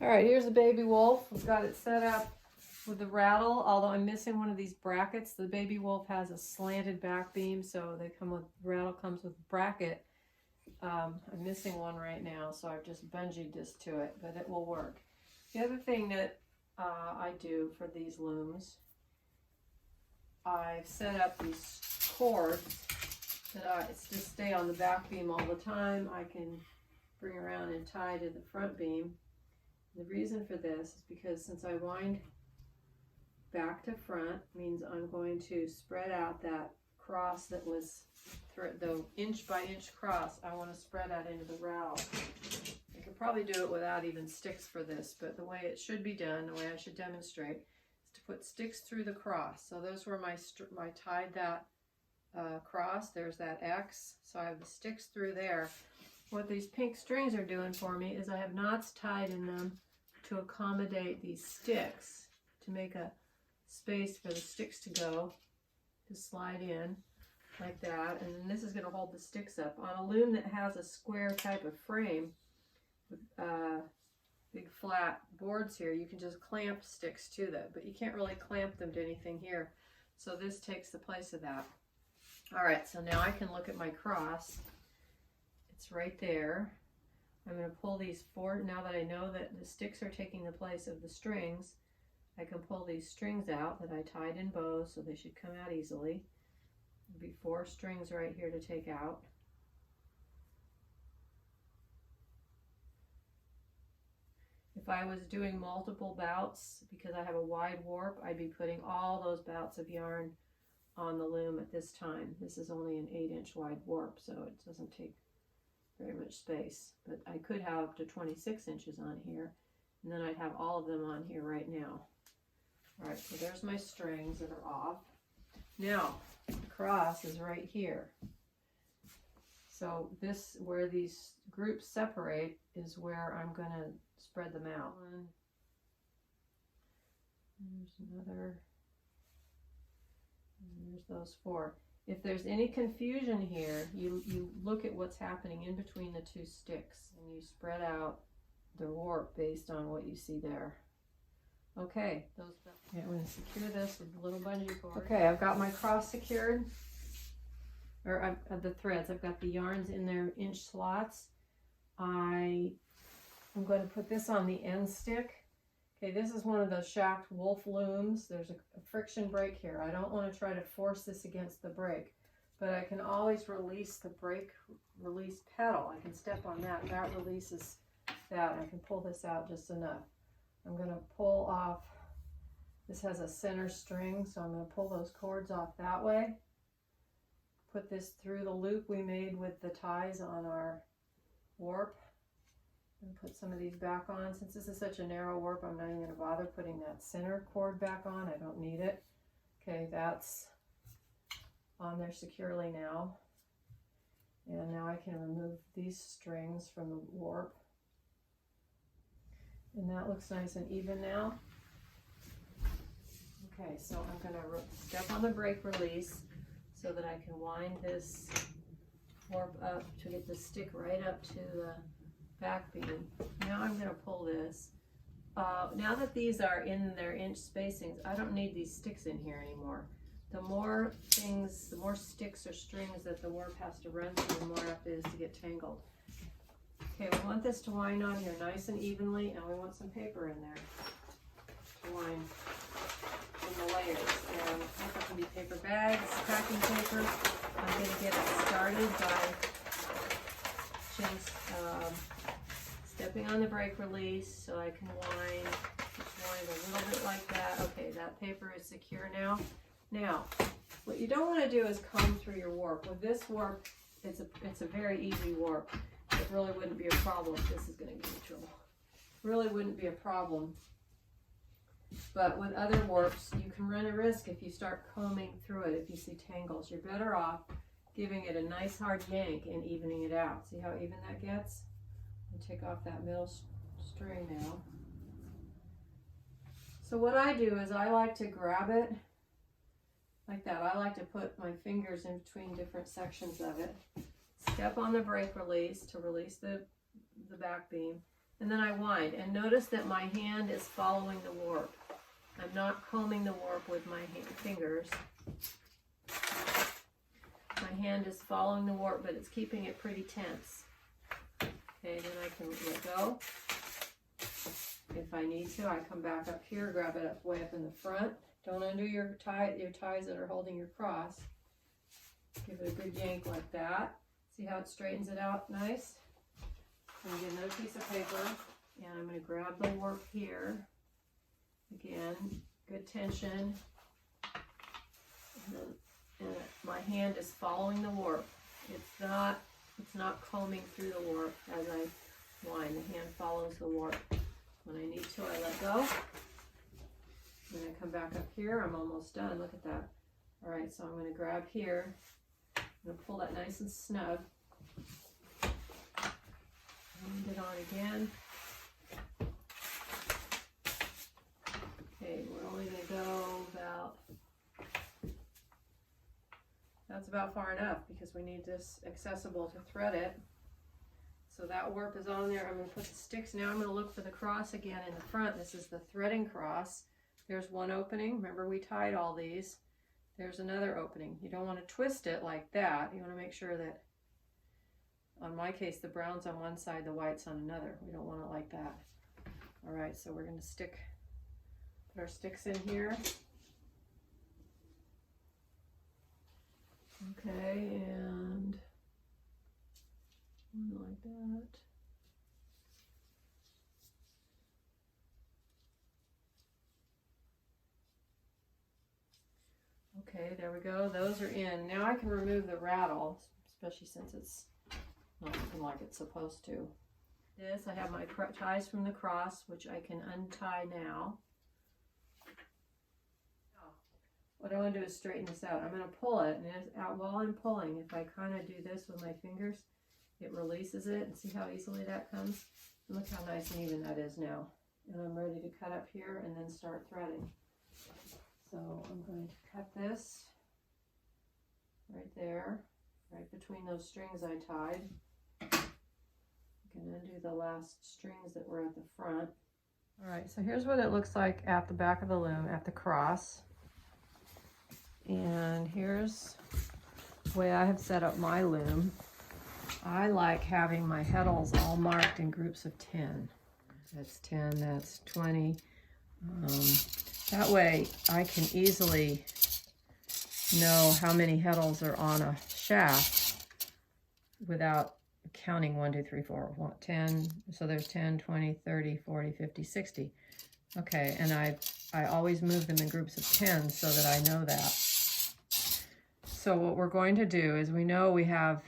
All right, here's the baby wolf. We've got it set up with the rattle, although I'm missing one of these brackets. The baby wolf has a slanted back beam, so they come with, rattle comes with bracket. I'm missing one right now, so I've just bungeed this to it, but it will work. The other thing that I do for these looms, I've set up these cords that just stay on the back beam all the time. I can bring around and tie to the front beam. The reason for this is because since I wind back to front, means I'm going to spread out that cross that was the inch by inch cross. I want to spread out into the rattle. I could probably do it without even sticks for this, but the way it should be done, the way I should demonstrate, is to put sticks through the cross. So those were my tied that cross. There's that X. So I have the sticks through there. What these pink strings are doing for me is I have knots tied in them to accommodate these sticks, to make a space for the sticks to go, to slide in like that. And then this is going to hold the sticks up. On a loom that has a square type of frame with big flat boards here, you can just clamp sticks to them, but you can't really clamp them to anything here. So this takes the place of that. All right, so now I can look at my cross. It's right there. I'm going to pull these four, now that I know that the sticks are taking the place of the strings, I can pull these strings out that I tied in bows, so they should come out easily. There'll be 4 strings right here to take out. If I was doing multiple bouts, because I have a wide warp, I'd be putting all those bouts of yarn on the loom at this time. This is only an 8-inch wide warp, so it doesn't take very much space, but I could have up to 26 inches on here, and then I'd have all of them on here right now. All right, so there's my strings that are off. Now, the cross is right here. So this, where these groups separate, is where I'm going to spread them out. There's another, and there's those 4. If there's any confusion here, you look at what's happening in between the 2 sticks, and you spread out the warp based on what you see there. Okay, I'm going to secure this with a little bungee cord. Okay, I've got my cross secured, or the threads. I've got the yarns in their inch slots. I'm going to put this on the end stick. Okay, this is one of those shacked wolf looms. There's a friction brake here. I don't want to try to force this against the brake, but I can always release the brake release pedal. I can step on that. That releases that. I can pull this out just enough. I'm going to pull off, this has a center string, so I'm going to pull those cords off that way. Put this through the loop we made with the ties on our warp. And put some of these back on. Since this is such a narrow warp, I'm not even going to bother putting that center cord back on. I don't need it. Okay, that's on there securely now. And now I can remove these strings from the warp. And that looks nice and even now. Okay, so I'm going to step on the brake release so that I can wind this warp up to get the stick right up to the back beam. Now I'm going to pull this. Now that these are in their inch spacings, I don't need these sticks in here anymore. The more sticks or strings that the warp has to run through, the more apt it is to get tangled. Okay, we want this to wind on here nice and evenly, and we want some paper in there to wind in the layers. And paper can be paper bags, packing paper. I'm going to get it started by just stepping on the brake release so I can just wind a little bit like that. Okay, that paper is secure now. Now, what you don't want to do is comb through your warp. With this warp, it's a very easy warp. It really wouldn't be a problem. This is going to give me trouble. Really wouldn't be a problem. But with other warps, you can run a risk if you start combing through it. If you see tangles, you're better off giving it a nice hard yank and evening it out. See how even that gets? And take off that middle string now. So what I do is I like to grab it like that. I like to put my fingers in between different sections of it. Step on the brake release to release the back beam. and then I wind. And notice that my hand is following the warp. I'm not combing the warp with my fingers. My hand is following the warp, but it's keeping it pretty tense. Okay, then I can let go. If I need to, I come back up here, grab it up way up in the front. Don't undo your ties that are holding your cross. Give it a good yank like that. See how it straightens it out nice? I'm going to get another piece of paper, and I'm going to grab the warp here. Again, good tension. And my hand is following the warp. It's not combing through the warp as I wind. The hand follows the warp. When I need to, I let go. When I come back up here, I'm almost done. Look at that. All right, so I'm going to grab here. I'm going to pull that nice and snug. Wind it on again. Okay, we're only going to go about, that's about far enough because we need this accessible to thread it. So that warp is on there. I'm going to put the sticks. Now I'm going to look for the cross again in the front. This is the threading cross. There's one opening. Remember, we tied all these. There's another opening. You don't want to twist it like that. You want to make sure that, on my case, the brown's on one side, the white's on another. We don't want it like that. All right, so we're going to put our sticks in here. Okay, and one like that. Okay, there we go. Those are in. Now I can remove the rattle, especially since it's not looking like it's supposed to. This, I have my ties from the cross, which I can untie now. What I want to do is straighten this out. I'm going to pull it, and while I'm pulling, if I kind of do this with my fingers, it releases it, and see how easily that comes? And look how nice and even that is now. And I'm ready to cut up here and then start threading. So I'm going to cut this right there, right between those strings I tied. I can undo the last strings that were at the front. All right, so here's what it looks like at the back of the loom, at the cross. And here's the way I have set up my loom. I like having my heddles all marked in groups of 10. That's 10, that's 20. That way I can easily know how many heddles are on a shaft without counting 1, 2, 3, 4, 10. So there's 10, 20, 30, 40, 50, 60. Okay, and I always move them in groups of 10 so that I know that. So what we're going to do is, we know we have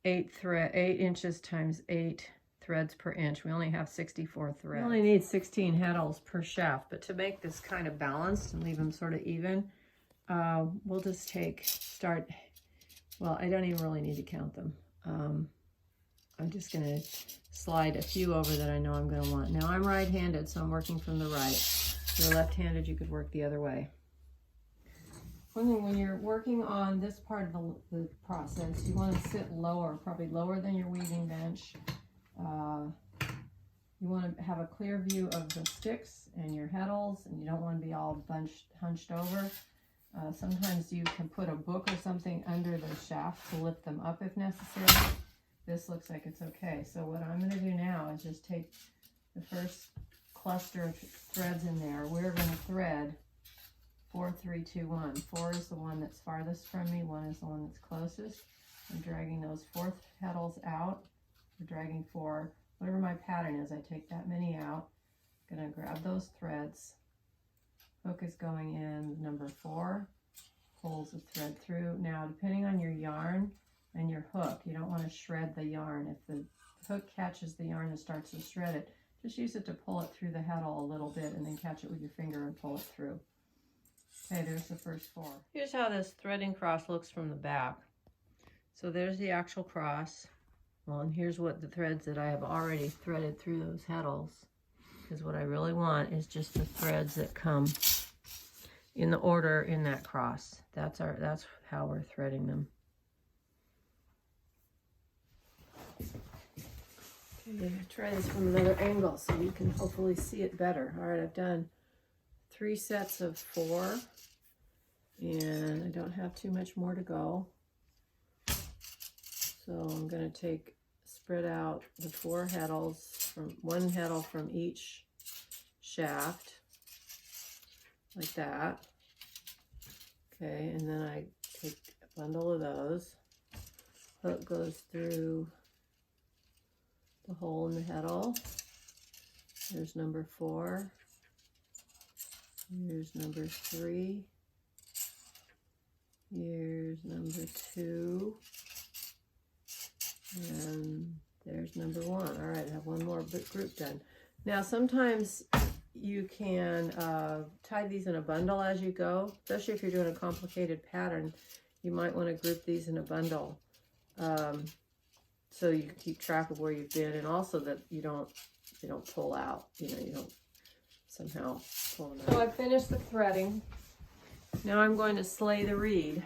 8 inches times 8 threads per inch. We only have 64 threads. We only need 16 heddles per shaft, but to make this kind of balanced and leave them sort of even, we'll just well, I don't even really need to count them. I'm just going to slide a few over that I know I'm going to want. Now I'm right-handed, so I'm working from the right. If you're left-handed, you could work the other way. One thing, when you're working on this part of the process, you want to sit lower, probably lower than your weaving bench. You want to have a clear view of the sticks and your heddles, and you don't want to be all hunched over. Sometimes you can put a book or something under the shaft to lift them up if necessary. This looks like it's okay. So what I'm going to do now is just take the first cluster of threads in there. We're going to thread 4, 3, 2, 1. 4 is the one that's farthest from me. 1 is the one that's closest. I'm dragging those 4 heddles out. We're dragging 4. Whatever my pattern is, I take that many out. I'm going to grab those threads. Hook is going in number 4. Pulls the thread through. Now, depending on your yarn and your hook, you don't want to shred the yarn. If the hook catches the yarn and starts to shred it, just use it to pull it through the heddle a little bit, and then catch it with your finger and pull it through. Okay, there's the first 4. Here's how this threading cross looks from the back. So there's the actual cross. Well, and here's what the threads that I have already threaded through those heddles. Because what I really want is just the threads that come in the order in that cross. That's how we're threading them. Okay, try this from another angle so you can hopefully see it better. All right, I've done 3 sets of 4, and I don't have too much more to go. So I'm going to spread out the 4 heddles, from 1 heddle from each shaft, like that. Okay, and then I take a bundle of those. Hook goes through the hole in the heddle. There's number 4. Here's number 3. Here's number 2. And there's number 1. All right, I have one more group done. Now, sometimes you can tie these in a bundle as you go, especially if you're doing a complicated pattern. You might want to group these in a bundle so you can keep track of where you've been, and also that you don't pull out. You know, you don't somehow pull them out. So I've finished the threading. Now I'm going to slay the reed.